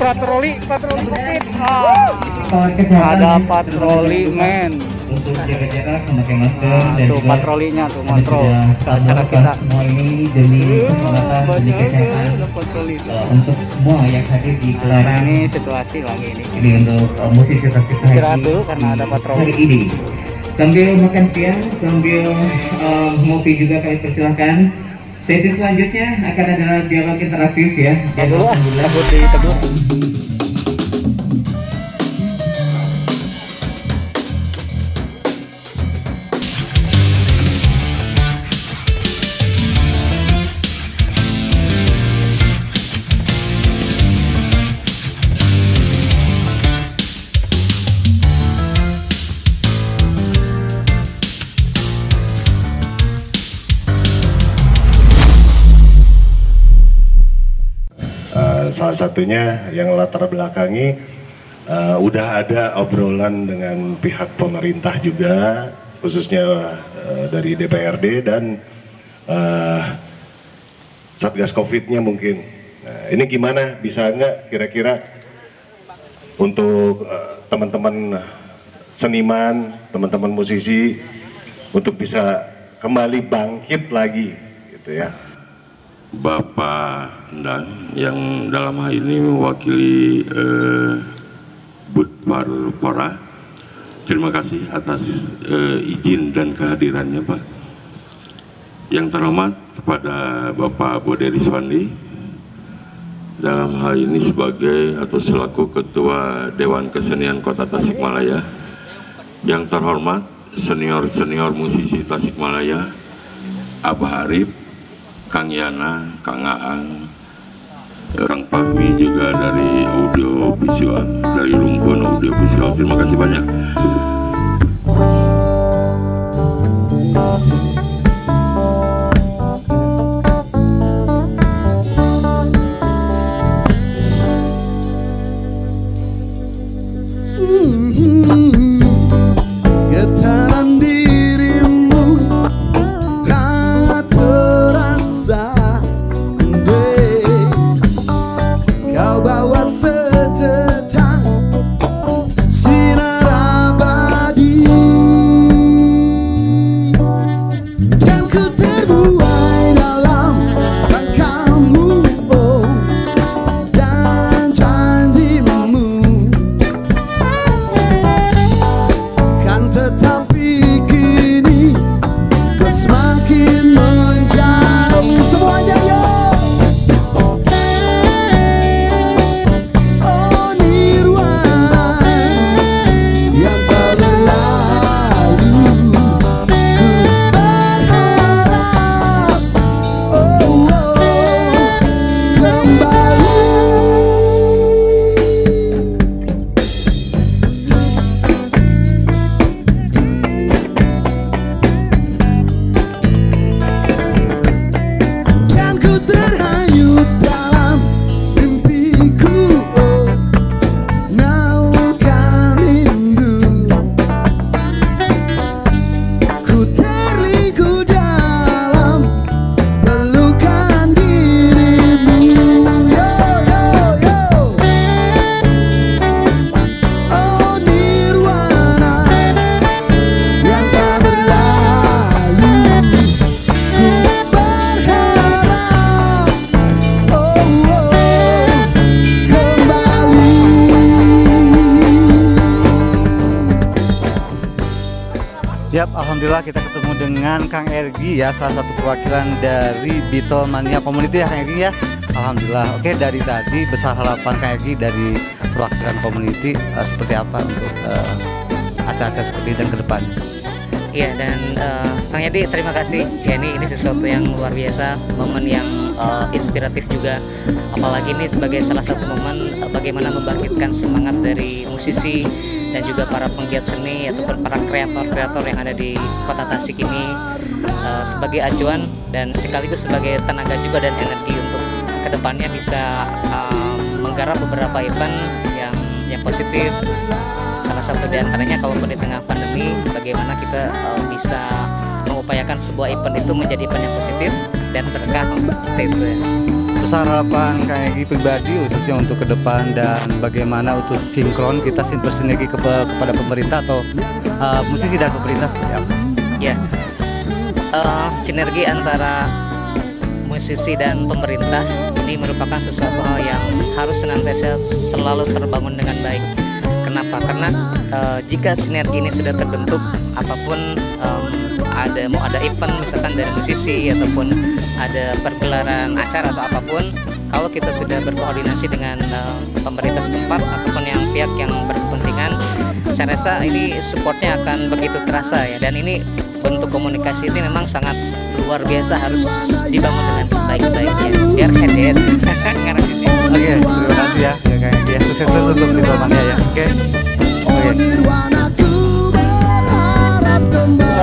Patroli COVID. Ada patroli men. Untuk jaga jarak, memakai masker dan tuh juga patrolinya tuh kontrol acara kita. Semua ini demi keselamatan, demi kesehatan untuk semua yang hadir di gelaran ini situasi lagi ini. Ini untuk musisi tercipta istirahat dulu karena ada patroli hari ini. Sambil makan siang, sambil ngopi juga kami persilahkan. Sesi selanjutnya akan adalah dialog interaktif ya. Dulu takut ditegur. Salah satunya yang latar belakangi udah ada obrolan dengan pihak pemerintah juga, khususnya dari DPRD dan Satgas Covid-nya mungkin. Nah, ini gimana, bisa nggak kira-kira untuk teman-teman seniman, teman-teman musisi untuk bisa kembali bangkit lagi gitu ya. Bapak Endang yang dalam hal ini mewakili Budparpora, terima kasih atas izin dan kehadirannya Pak. Yang terhormat kepada Bapak Bode Rizwandi dalam hal ini sebagai atau selaku Ketua Dewan Kesenian Kota Tasikmalaya. Yang terhormat senior-senior musisi Tasikmalaya, Abah Arif, Kang Yana, Kang Aang, Kang Fahmi juga dari audio visual, dari Rumpun Audio Visual. Terima kasih banyak. Getaran dirimu tak terasa, kau bawa sejejak sinar abadi, dan ku terbuai dalam langkahmu, oh, dan janjimu. Tetapi kini kau semakin menjauh. Semuanya yo. Oh nirwana yang tak berlalu, ku berharap kembali. Yap, alhamdulillah kita ketemu dengan Kang Ergi ya, salah satu perwakilan dari Beatlemania Community ya Kang Ergi ya. Alhamdulillah. Oke, dari tadi besar harapan Kang Ergi dari perwakilan community seperti apa untuk acara-acara seperti ini dan ke depan. Iya, dan Kang Yadi terima kasih. Ya, ini sesuatu yang luar biasa, momen yang inspiratif juga. Apalagi ini sebagai salah satu momen bagaimana membangkitkan semangat dari musisi dan juga para penggiat seni ataupun para kreator-kreator yang ada di Kota Tasik ini sebagai acuan dan sekaligus sebagai tenaga juga dan energi untuk kedepannya bisa menggarap beberapa event yang positif. salah satu di antaranya kalaupun di tengah pandemi, bagaimana kita bisa mengupayakan sebuah event itu menjadi event yang positif dan berkah seperti itu ya. Besar harapan Kang Egy pribadi khususnya untuk ke depan dan bagaimana untuk sinkron kita bersinergi kepada pemerintah atau musisi dan pemerintah seperti apa? Ya, sinergi antara musisi dan pemerintah ini merupakan sesuatu hal yang harus senantiasa selalu terbangun dengan baik. Kenapa? Karena jika sinergi ini sudah terbentuk, apapun mau ada event misalkan dari musisi ataupun ada pergelaran acara atau apapun, kalau kita sudah berkoordinasi dengan pemerintah setempat ataupun yang pihak yang berkepentingan, saya rasa ini supportnya akan begitu terasa ya. Dan ini bentuk komunikasi ini memang sangat luar biasa, harus dibangun dengan sebaik-baiknya biar head-head. Oke, terima kasih ya Kang Egy ya. Sukses terus untuk Little Mania ya. Oke.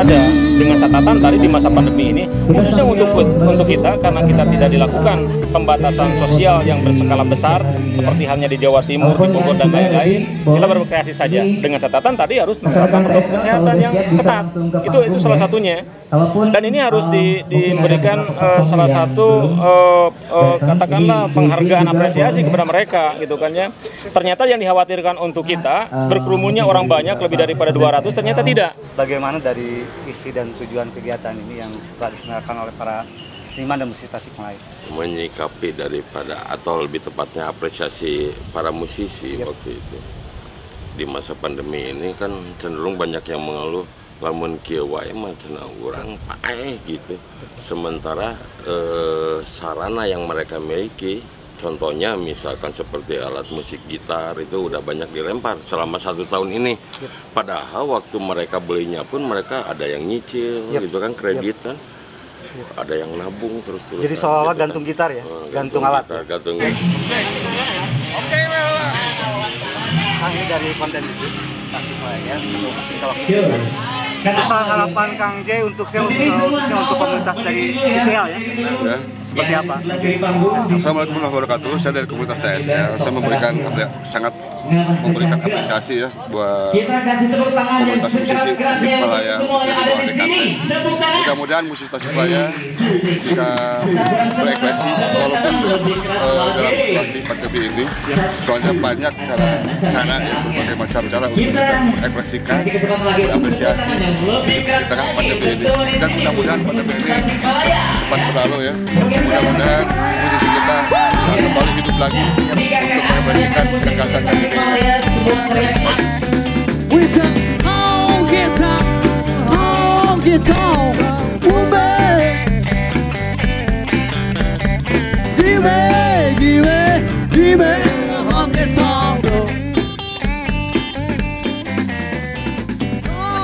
Ada dengan catatan tadi di masa pandemi ini khususnya untuk kita, karena kita tidak dilakukan pembatasan sosial yang berskala besar seperti halnya di Jawa Timur, di Bogor dan lain-lain, kita berkreasi saja dengan catatan tadi harus menerapkan protokol kesehatan yang ketat. Itu salah satunya, dan ini harus diberikan salah satu katakanlah penghargaan apresiasi kepada mereka gitu kan ya. Ternyata yang dikhawatirkan untuk kita berkerumunnya orang banyak lebih daripada 200, ternyata tidak. Bagaimana dari isi dan tujuan kegiatan ini yang setelah diselenggarakan oleh para seniman dan musisi Tasikmalaya? Menyikapi daripada atau lebih tepatnya apresiasi para musisi waktu itu. Di masa pandemi ini kan cenderung banyak yang mengeluh lamun kieu wae mah cenah urang paeh gitu. Sementara sarana yang mereka miliki, contohnya misalkan seperti alat musik gitar itu udah banyak dilempar selama 1 tahun ini. Padahal waktu mereka belinya pun mereka ada yang nyicil gitu kan, kredit kan. Ada yang nabung terus-terusan. Jadi seolah-olah gitu gantung kan. gitar ya? Gantung alat. Gitar, gantung. Akhir dari konten itu Tasikmalaya untuk kita waktu. Besar harapan Kang J untuk saya khususnya untuk komunitas dari ISL ya. Seperti apa? Assalamualaikum warahmatullahi wabarakatuh. Saya dari komunitas TSL. Saya sangat memberikan apresiasi ya buat komunitas musisi Tasikmalaya di bawah DKT. Mudah-mudahan musisi Tasikmalaya bisa berekspresi walaupun dalam situasi pandemi ini. Soalnya banyak cara ya, berbagai macam cara untuk kita mengekspresikan, berapresiasi di tengah pandemi ini. Dan mudah-mudahan pandemi ini cepat berlalu ya. Mudah-mudahan musisi kita bisa kembali hidup lagi untuk mengekspresikan gagasan dan ide.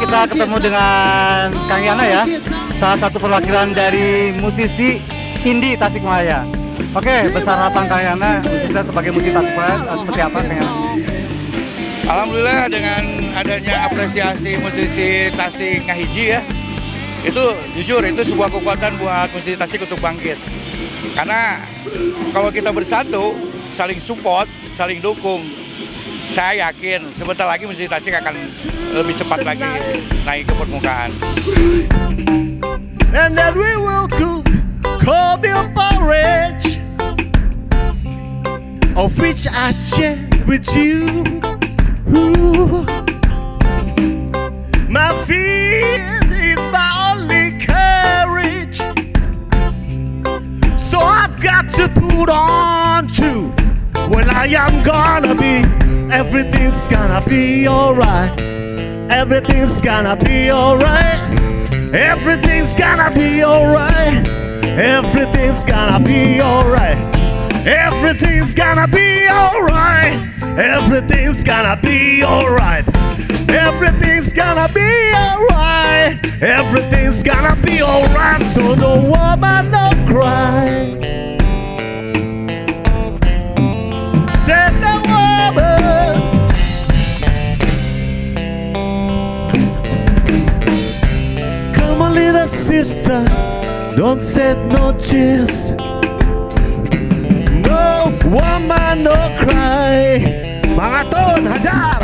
Kita ketemu dengan Kang Yana ya, salah satu perwakilan dari musisi indie Tasikmalaya. Oke, besar harapan Kang Yana khususnya sebagai musisi Tasikmalaya seperti apa Kang Yana? Alhamdulillah dengan adanya apresiasi musisi Tasik ngahiji ya, itu jujur itu sebuah kekuatan buat musisi Tasik untuk bangkit. Karena kalau kita bersatu, saling support, saling dukung, saya yakin sebentar lagi musisi Tasik akan lebih cepat lagi naik ke permukaan. And then we will cook cornmeal porridge, of which I share with you. Ooh. My fear is my only courage, so I've got to put on true. Well, I am gonna be, everything's gonna be alright. Everything's gonna be alright. Everything's gonna be alright. Everything's gonna be alright. Everything's gonna be alright. Everything's gonna be alright. Everything's gonna be alright. Everything's gonna be alright. So no woman, no cry. Say no woman. Come on, little sister, don't shed no tears. No woman, no cry. Mga ton, hajar.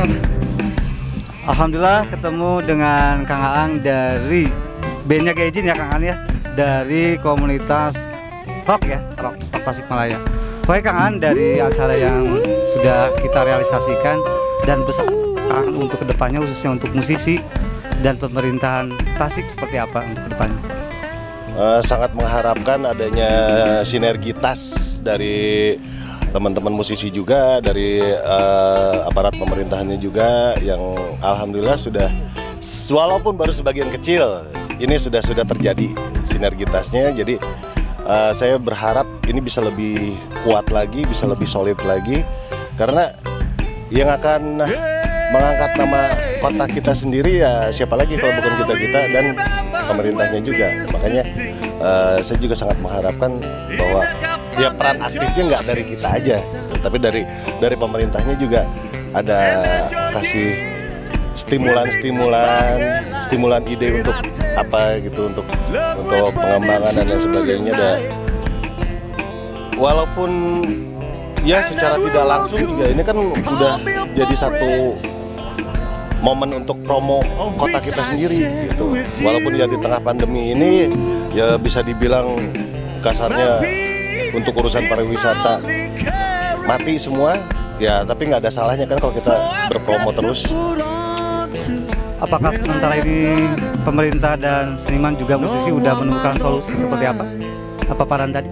Alhamdulillah ketemu dengan Kang Aang dari bandnya Gaijin ya Kang Aang ya, dari komunitas rock ya, rock Tasikmalaya. Oke Kang Aang, dari acara yang sudah kita realisasikan dan besar untuk kedepannya khususnya untuk musisi dan pemerintahan Tasik seperti apa untuk kedepannya? Sangat mengharapkan adanya sinergitas dari teman-teman musisi juga, dari aparat pemerintahannya juga, yang alhamdulillah sudah, walaupun baru sebagian kecil, ini sudah terjadi sinergitasnya. Jadi saya berharap ini bisa lebih kuat lagi, bisa lebih solid lagi, karena yang akan mengangkat nama kota kita sendiri ya siapa lagi kalau bukan kita dan pemerintahnya juga. Makanya saya juga sangat mengharapkan bahwa ya peran aktifnya nggak dari kita aja, tapi dari pemerintahnya juga ada kasih stimulan ide untuk apa gitu, untuk pengembangan dan lain sebagainya. Walaupun ya secara tidak langsung juga ini kan udah jadi satu momen untuk promo kota kita sendiri gitu. Walaupun ya di tengah pandemi ini ya bisa dibilang kasarnya untuk urusan pariwisata mati semua ya, tapi nggak ada salahnya kan kalau kita berpromo terus. Apakah sementara ini pemerintah dan seniman juga musisi udah menemukan solusi seperti apa? Apa paparan tadi?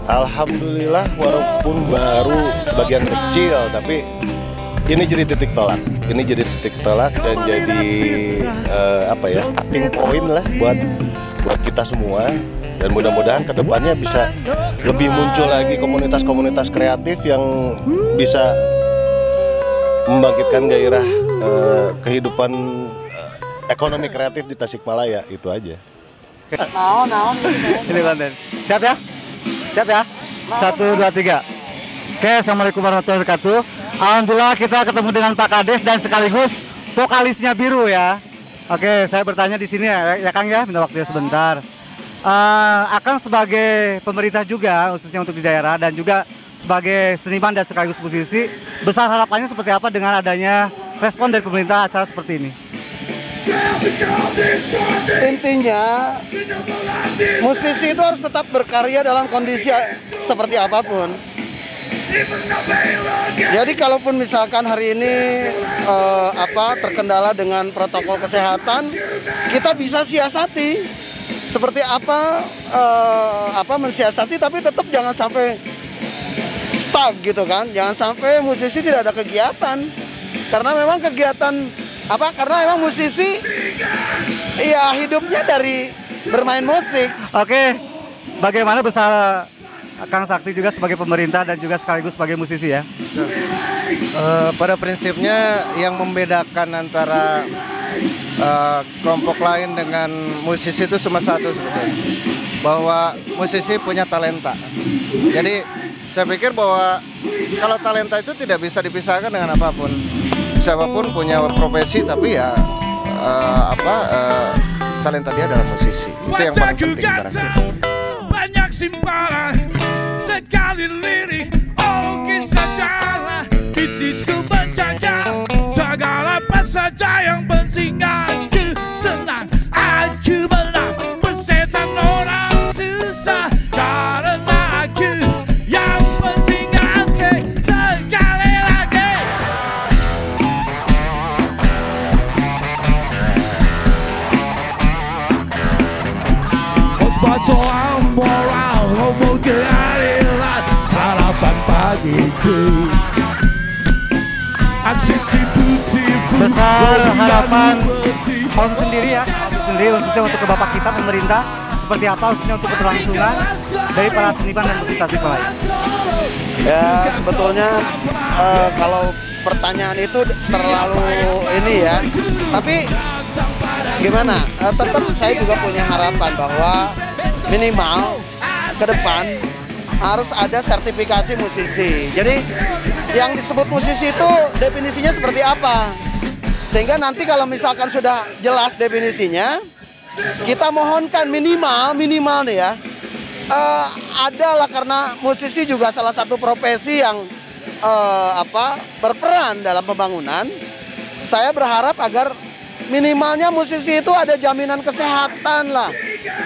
Alhamdulillah walaupun baru sebagian kecil, tapi ini jadi titik tolak. Ini jadi titik tolak dan jadi starting point lah buat kita semua. Dan mudah-mudahan kedepannya bisa lebih muncul lagi komunitas-komunitas kreatif yang bisa membangkitkan gairah kehidupan ekonomi kreatif di Tasikmalaya. Itu aja. Ini konten. Siap ya? Siap ya? 1, 2, 3. Oke, assalamualaikum warahmatullahi wabarakatuh. Alhamdulillah kita ketemu dengan Pak Kades dan sekaligus vokalisnya Biru ya. Oke, saya bertanya di sini ya Kang ya, minta waktunya sebentar. Akang sebagai pemerintah juga khususnya untuk di daerah dan juga sebagai seniman dan sekaligus musisi, besar harapannya seperti apa dengan adanya respon dari pemerintah acara seperti ini? Intinya musisi itu harus tetap berkarya dalam kondisi seperti apapun. Jadi kalaupun misalkan hari ini terkendala dengan protokol kesehatan, kita bisa siasati seperti apa mensiasati, tapi tetap jangan sampai stuck gitu kan. Jangan sampai musisi tidak ada kegiatan. Karena memang karena memang musisi ya hidupnya dari bermain musik. Oke. Bagaimana besar Kang Sakti juga sebagai pemerintah dan juga sekaligus sebagai musisi ya? Pada prinsipnya yang membedakan antara kelompok lain dengan musisi itu cuma satu sebetulnya, bahwa musisi punya talenta. Jadi saya pikir bahwa kalau talenta itu tidak bisa dipisahkan dengan apapun. Siapapun punya profesi, tapi ya talenta dia adalah musisi. Itu yang paling penting barangkali. Banyak simpanan sekali lirik, oh kisah jalan bisnisku berjajar, segala apa saja yang penting aku senang, aku menang bersesan orang susah, karena aku yang penting asik sekali lagi. Soal moral ngomong keadilan sarapan pagiku. Besar harapan Om sendiri ya, khususnya untuk ke Bapak kita pemerintah, seperti apa khususnya untuk keberlangsungan dari para seniman dan musisi Tasikmalaya? Ya sebetulnya kalau pertanyaan itu terlalu ini ya, tapi gimana? Tetap saya juga punya harapan bahwa minimal ke depan harus ada sertifikasi musisi. Jadi yang disebut musisi itu definisinya seperti apa? Sehingga nanti kalau misalkan sudah jelas definisinya, kita mohonkan minimal nih ya, adalah karena musisi juga salah satu profesi yang berperan dalam pembangunan, saya berharap agar minimalnya musisi itu ada jaminan kesehatan lah.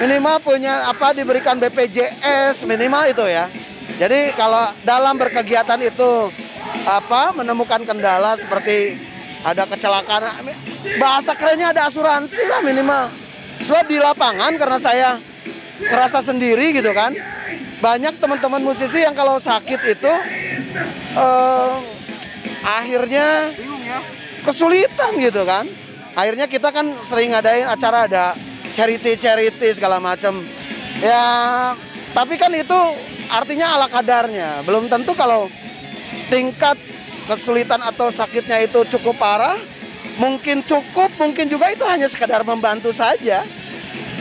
Minimal punya diberikan BPJS minimal itu ya. Jadi kalau dalam berkegiatan itu menemukan kendala seperti ada kecelakaan, bahasa kerennya ada asuransi lah minimal. Sebab di lapangan karena saya ngerasa sendiri gitu kan, banyak teman-teman musisi yang kalau sakit itu akhirnya kesulitan gitu kan. Akhirnya kita kan sering ngadain acara, ada charity segala macam. Ya, tapi kan itu artinya ala kadarnya. Belum tentu kalau tingkat kesulitan atau sakitnya itu cukup parah, mungkin cukup, mungkin juga itu hanya sekedar membantu saja.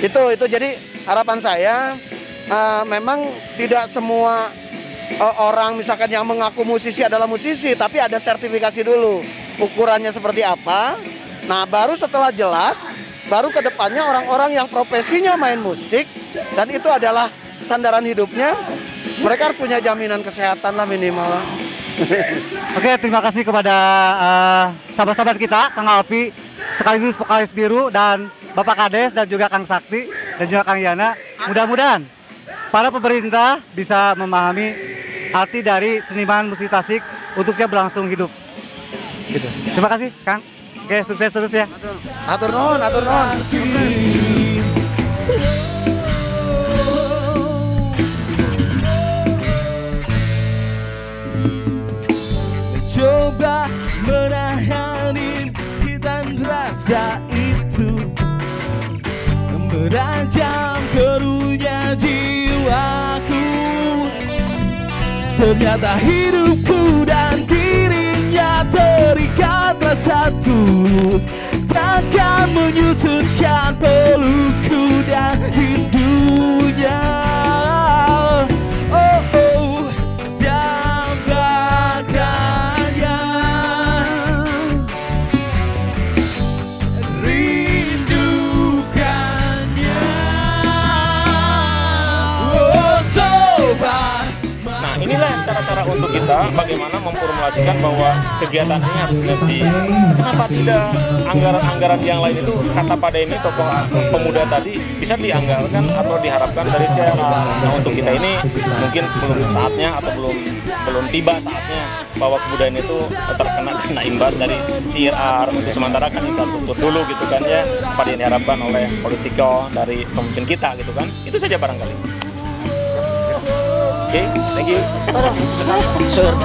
Itu jadi harapan saya memang tidak semua orang misalkan yang mengaku musisi adalah musisi, tapi ada sertifikasi dulu. Ukurannya seperti apa? Nah, baru setelah jelas, baru ke depannya orang-orang yang profesinya main musik dan itu adalah sandaran hidupnya, mereka harus punya jaminan kesehatan lah minimal. Oke, terima kasih kepada sahabat-sahabat kita, Kang Alpi, sekaligus vokalis Biru, dan Bapak Kades, dan juga Kang Sakti, dan juga Kang Yana. Mudah-mudahan para pemerintah bisa memahami arti dari seniman musik Tasik untuknya berlangsung hidup. Gitu. Terima kasih, Kang. Oke, sukses terus ya. Atur nuhun, atur nuhun. Coba menahan impian dan rasa itu, merajam keruhnya jiwaku. Ternyata hidupku dan dirinya terikat rasa tulus, takkan menyusutkan pelukku dan rindunya. Oh, oh, dambakannya, rindukannya. Oh, sobat. Nah, inilah cara-cara untuk kita bagaimana memformulasikan bahwa kegiatan ini harus sinergi. Kenapa tidak anggaran-anggaran yang lain itu, kata Pak Denny, tokoh pemuda tadi, bisa dianggarkan atau diharapkan dari CRA. Nah, untuk kita ini mungkin belum saatnya atau belum tiba saatnya bahwa kebudayaan itu terkena imbas dari CRA. Untuk sementara kan kita tutup dulu gitu kan ya, apa yang diharapkan oleh political dari pemimpin kita gitu kan. Itu saja barangkali. Oke, thank you. Sure.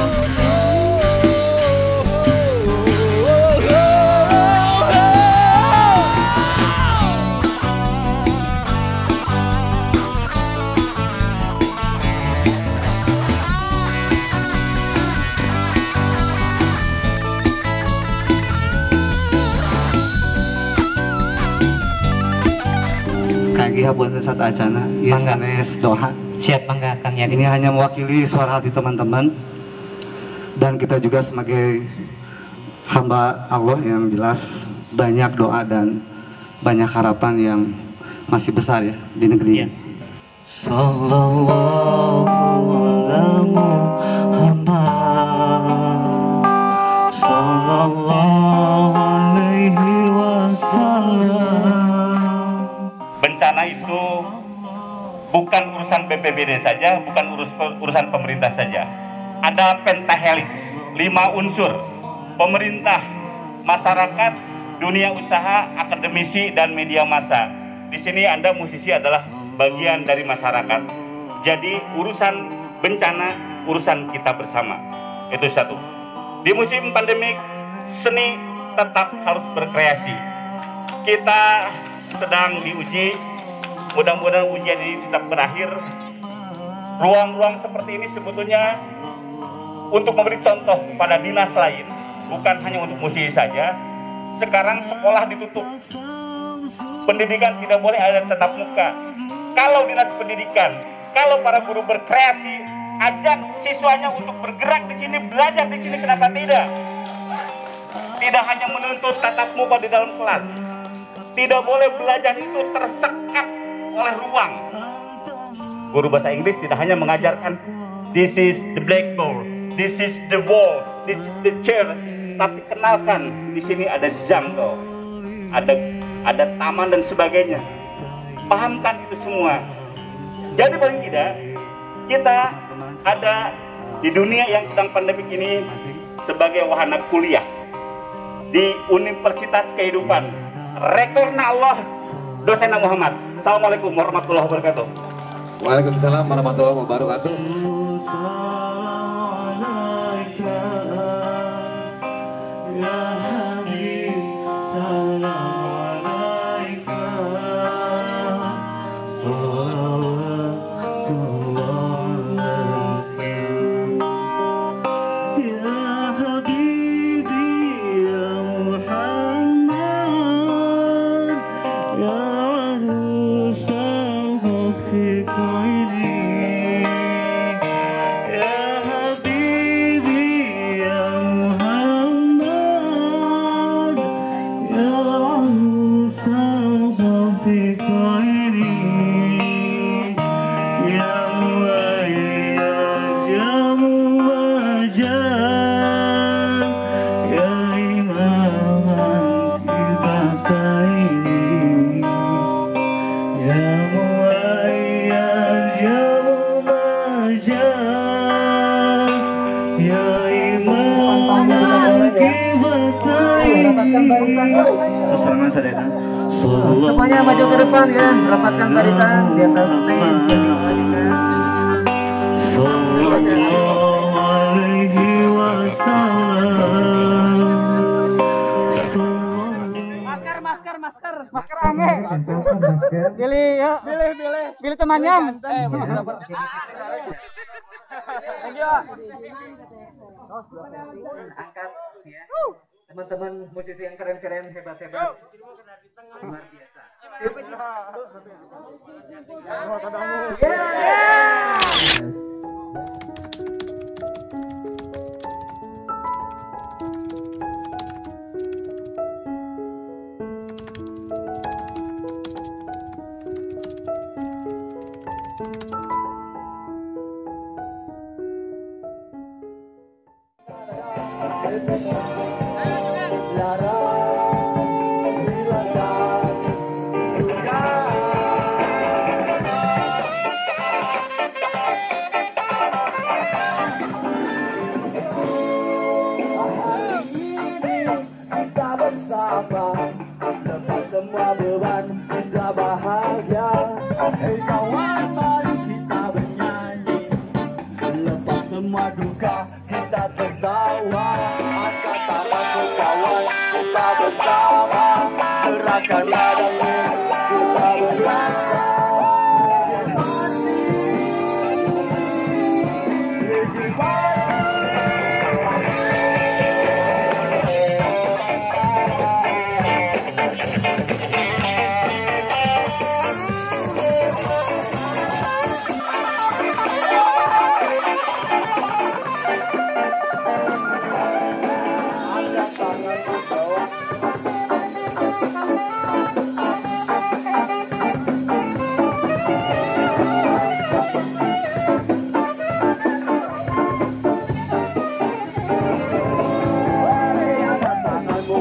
Kang Habuan sesat acana, iya sanes doa. Siap, bangga Kang Yadi. Ini hanya mewakili suara hati teman-teman, dan kita juga sebagai hamba Allah yang jelas banyak doa dan banyak harapan yang masih besar ya di negeri ini. Sallallahu ala Muhammad, sallallahu alaihi wasallam. Bencana itu bukan urusan BPBD saja, bukan urusan pemerintah saja. Ada pentahelix, 5 unsur: pemerintah, masyarakat, dunia usaha, akademisi, dan media massa. Di sini Anda musisi adalah bagian dari masyarakat. Jadi urusan bencana, urusan kita bersama. Itu satu. Di musim pandemik, seni tetap harus berkreasi. Kita sedang diuji, mudah-mudahan ujian ini tetap berakhir. Ruang-ruang seperti ini sebetulnya untuk memberi contoh pada dinas lain, bukan hanya untuk musisi saja. Sekarang sekolah ditutup, pendidikan tidak boleh ada tatap muka. Kalau dinas pendidikan, kalau para guru berkreasi, ajak siswanya untuk bergerak di sini, belajar di sini, kenapa tidak? Tidak hanya menuntut tatap muka di dalam kelas. Tidak boleh belajar itu tersekat oleh ruang. Guru bahasa Inggris tidak hanya mengajarkan this is the blackboard, this is the wall, this is the chair. tapi kenalkan di sini ada jungle, ada taman dan sebagainya. Pahamkan itu semua. Jadi paling tidak kita ada di dunia yang sedang pandemik ini sebagai wahana kuliah di Universitas Kehidupan. Rektorna Allah, dosenna Muhammad. Assalamualaikum warahmatullahi wabarakatuh. Waalaikumsalam warahmatullahi wabarakatuh. Semuanya maju ke depan ya, rapatkan barisan di atas stage. Masker aneh. Pilih ya, pilih temannya. Angkat ya. Teman-teman musisi yang keren-keren, hebat-hebat. Luar biasa. Semua beban kita bahagia. Hei kawan, mari kita bernyanyi. Lepas semua duka kita tertawa. Angkat tangan kawan, kita bersama. Gerakan badanmu kita berlasa.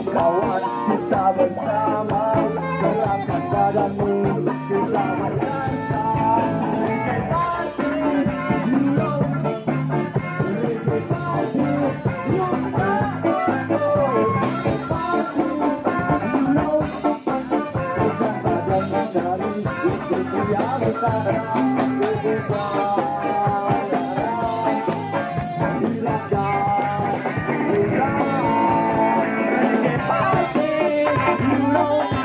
Kawan kita bersama, gerakan badanmu kita berdansa. You know